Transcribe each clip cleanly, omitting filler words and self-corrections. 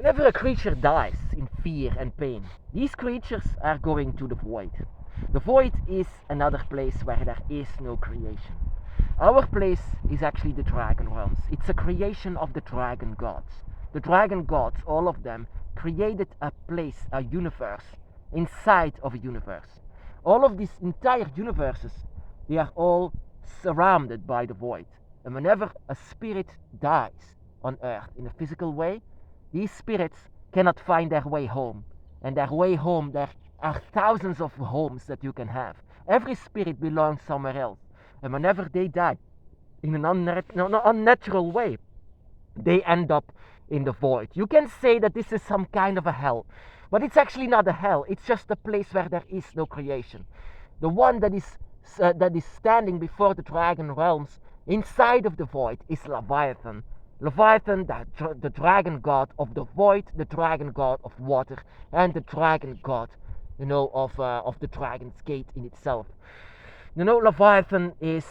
Whenever a creature dies in fear and pain, these creatures are going to the void. The void is another place where there is no creation. Our place is actually the dragon realms. It's a creation of the dragon gods. The dragon gods, all of them, created a place, a universe, inside of a universe. All of these entire universes, they are all surrounded by the void. And whenever a spirit dies on earth in a physical way, these spirits cannot find their way home. And their way home, there are thousands of homes that you can have. Every spirit belongs somewhere else. And whenever they die in an unnatural way, they end up in the void. You can say that this is some kind of a hell, but it's actually not a hell. It's just a place where there is no creation. The one that is standing before the dragon realms inside of the void is Leviathan. Leviathan, the dragon god of the void, the dragon god of water, and the dragon god, of the dragon's gate in itself. Leviathan is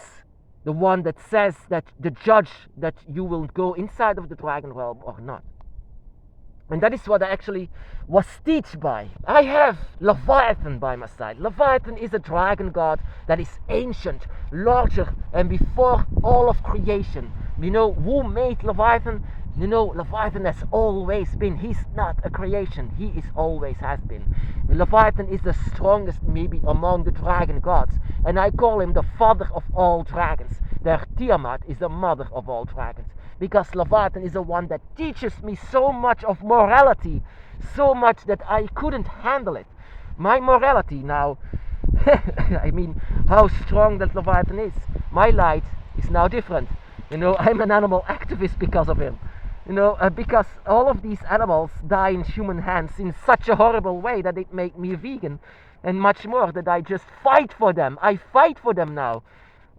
the one that says that the judge that you will go inside of the dragon realm or not. And that is what I actually was taught by. I have Leviathan by my side. Leviathan is a dragon god that is ancient, larger, and before all of creation. Who made Leviathan? Leviathan has always been. He's not a creation. He is always has been. Leviathan is the strongest maybe among the dragon gods. And I call him the father of all dragons. Their Tiamat is the mother of all dragons. Because Leviathan is the one that teaches me so much of morality, so much that I couldn't handle it. My morality now, I mean, how strong that Leviathan is. My light is now different. I'm an animal activist because of him. Because all of these animals die in human hands in such a horrible way that it made me a vegan. And much more, that I just fight for them. I fight for them now.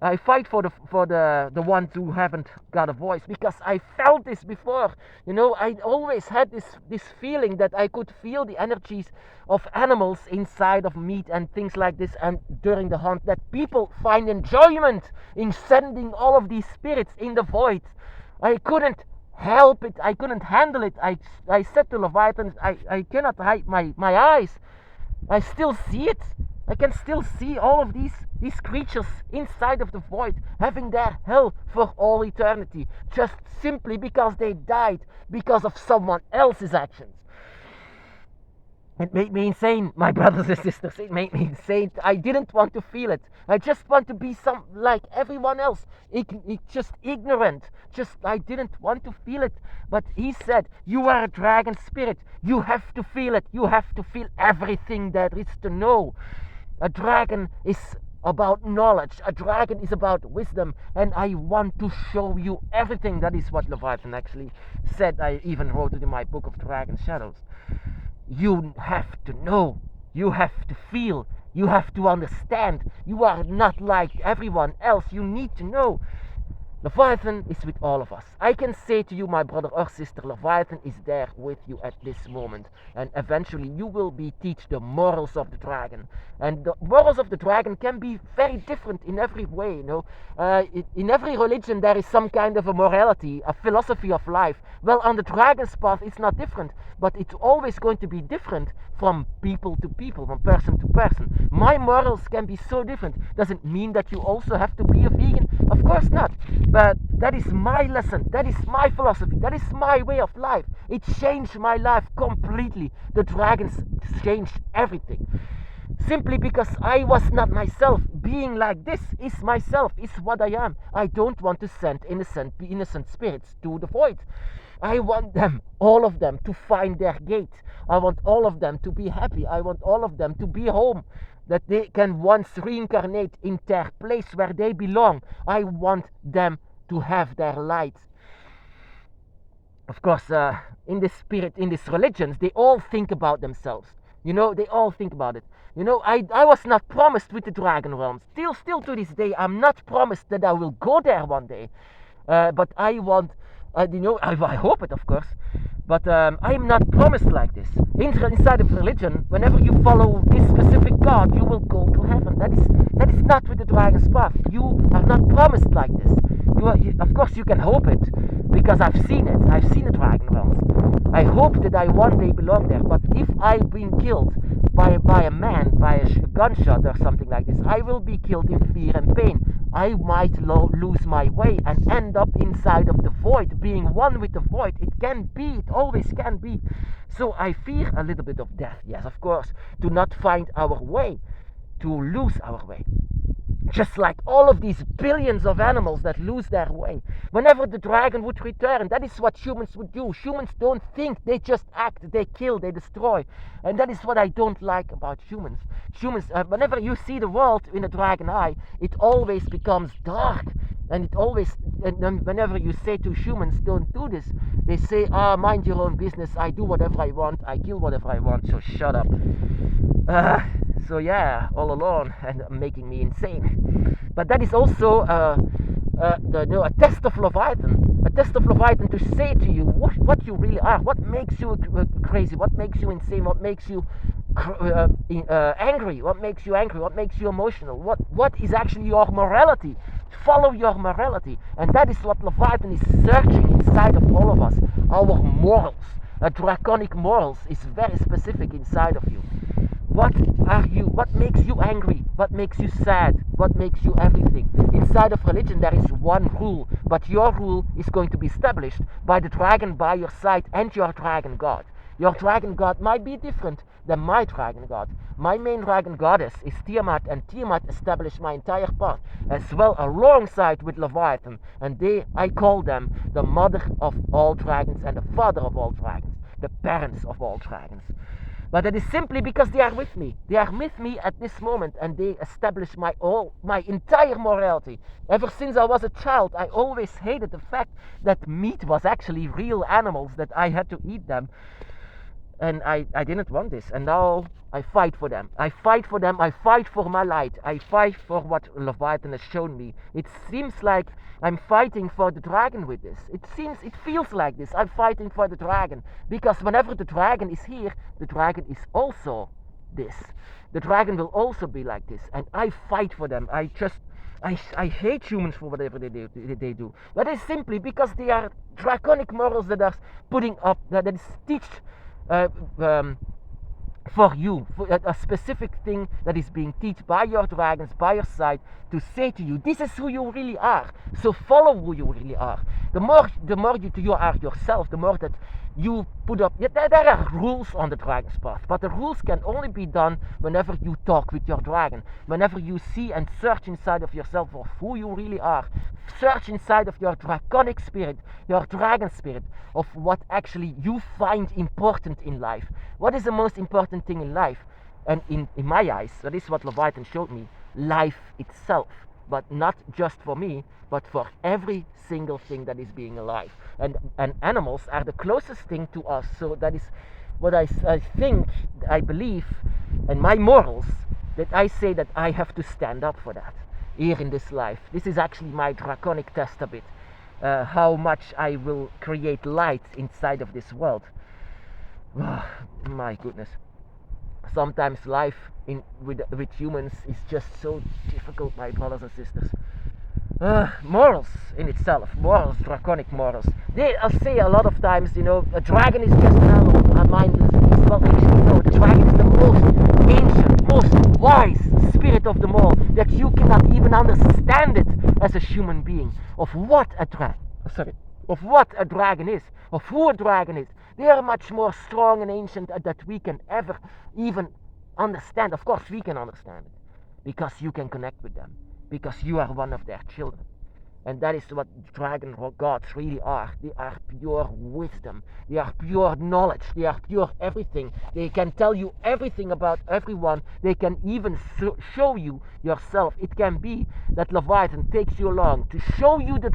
I fight for the ones who haven't got a voice, because I felt this before. I always had this feeling that I could feel the energies of animals inside of meat and things like this, and during the hunt, that people find enjoyment in sending all of these spirits in the void. I couldn't help it. I couldn't handle it. I said to Leviathan, I cannot hide my eyes. I still see it. I can still see all of these creatures inside of the void having their hell for all eternity, just simply because they died because of someone else's actions. It made me insane, my brothers and sisters. It made me insane. I didn't want to feel it. I just want to be like everyone else. Just ignorant. I didn't want to feel it. But he said, you are a dragon spirit. You have to feel it. You have to feel everything there is to know. A dragon is about knowledge. A dragon is about wisdom. And I want to show you everything. That is what Leviathan actually said. I even wrote it in my book of Dragon Shadows. You have to know. You have to feel. You have to understand. You are not like everyone else. You need to know. Leviathan is with all of us. I can say to you, my brother or sister, Leviathan is there with you at this moment. And eventually you will be taught the morals of the dragon. And the morals of the dragon can be very different in every way, in every religion there is some kind of a morality, a philosophy of life. Well, on the dragon's path it's not different, but it's always going to be different from people to people, from person to person. My morals can be so different. Does it mean that you also have to be a vegan? Of course not. But that is my lesson. That is my philosophy. That is my way of life. It changed my life completely. The dragons changed everything. Simply because I was not myself. Being like this is myself, is what I am. I don't want to send innocent spirits to the void. I want them, all of them, to find their gate. I want all of them to be happy. I want all of them to be home. That they can once reincarnate in their place where they belong. I want them to have their light. Of course, in this spirit, in these religions, they all think about themselves. They all think about it. I was not promised with the dragon realms. Still to this day, I'm not promised that I will go there one day. But I want, I hope it, of course. But I'm not promised like this. Inside of religion, whenever you follow this specific God, you will go to heaven. That is not with the dragon's path. You are not promised like this. Of course, you can hope it, because I've seen it. I've seen the dragon realms. I hope that I one day belong there. But if I've been killed by a man, by a gunshot or something like this, I will be killed in fear and pain. I might lose my way and end up inside of the void, being one with the void. It can be, it always can be. So I fear a little bit of death, yes, of course, to not find our way, to lose our way. Just like all of these billions of animals that lose their way. Whenever the dragon would return, that is what humans would do. Humans don't think, they just act, they kill, they destroy. And that is what I don't like about humans. Humans, whenever you see the world in a dragon eye, it always becomes dark. And it always, and whenever you say to humans, don't do this, they say, mind your own business, I do whatever I want, I kill whatever I want, so shut up. So yeah, all alone and making me insane. But that is also a test of Leviathan. A test of Leviathan to say to you what you really are. What makes you crazy? What makes you insane? What makes you angry? What makes you angry? What makes you emotional? What is actually your morality? Follow your morality. And that is what Leviathan is searching inside of all of us. Our morals. Draconic morals is very specific inside of you. What are you? What makes you angry? What makes you sad? What makes you everything? Inside of religion there is one rule, but your rule is going to be established by the dragon by your side and your dragon god. Your dragon god might be different than my dragon god. My main dragon goddess is Tiamat, and Tiamat established my entire path as well alongside with Leviathan, and I call them the mother of all dragons and the father of all dragons, the parents of all dragons. But that is simply because they are with me. They are with me at this moment, and they establish my entire morality. Ever since I was a child, I always hated the fact that meat was actually real animals, that I had to eat them. And I didn't want this, and now I fight for them. I fight for them, I fight for my light. I fight for what Leviathan has shown me. It seems like I'm fighting for the dragon with this. It feels like this. I'm fighting for the dragon. Because whenever the dragon is here, the dragon is also this. The dragon will also be like this. And I fight for them. I hate humans for whatever they do. But it's simply because they are draconic morals that are putting up, that is teached for you, for a specific thing that is being taught by your dragons, by your side, to say to you, this is who you really are. So follow who you really are. The more you are yourself, the more that you put up. There are rules on the dragon's path, but the rules can only be done whenever you talk with your dragon, whenever you see and search inside of yourself for who you really are. Search inside of your draconic spirit, your dragon spirit, of what actually you find important in life. What is the most important thing in life? And in my eyes, that is what Leviathan showed me, life itself. But not just for me, but for every single thing that is being alive. And animals are the closest thing to us. So that is what I think, I believe, and my morals, that I say that I have to stand up for that here in this life. This is actually my draconic test a bit. How much I will create light inside of this world. Oh, my goodness. Sometimes life with humans is just so difficult, my brothers and sisters. Morals in itself, morals, draconic morals. I'll say a lot of times, a dragon is just an animal. Our mind is, well, actually, no, the dragon is the most ancient, most wise spirit of them all, that you cannot even understand it as a human being. Of what a dragon is, of who a dragon is. They are much more strong and ancient that we can ever even understand. Of course, we can understand it because you can connect with them, because you are one of their children. And that is what dragon gods really are. They are pure wisdom. They are pure knowledge. They are pure everything. They can tell you everything about everyone. They can even show you yourself. It can be that Leviathan takes you along to show you the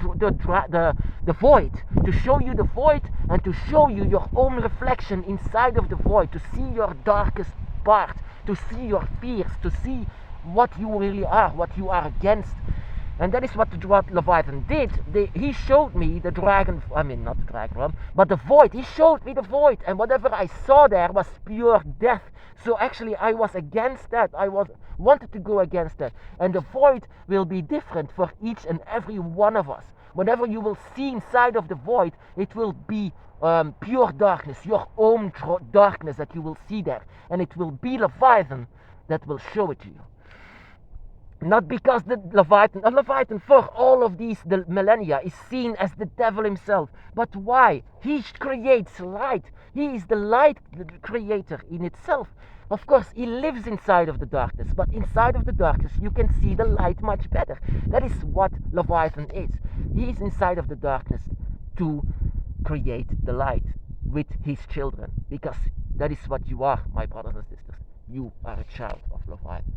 void. To show you the void and to show you your own reflection inside of the void. To see your darkest part. To see your fears. To see what you really are. What you are against. And that is what Leviathan did. He showed me the dragon, not the dragon, but the void. He showed me the void, and whatever I saw there was pure death. So actually I was against that. I wanted to go against that. And the void will be different for each and every one of us. Whenever you will see inside of the void, it will be pure darkness, your own darkness that you will see there. And it will be Leviathan that will show it to you. Not because the Leviathan for all of these the millennia is seen as the devil himself, but why? He creates light. He is the light creator in itself. Of course, he lives inside of the darkness, but inside of the darkness you can see the light much better. That is what Leviathan is. He is inside of the darkness to create the light with his children, because that is what you are, my brothers and sisters. You are a child of Leviathan.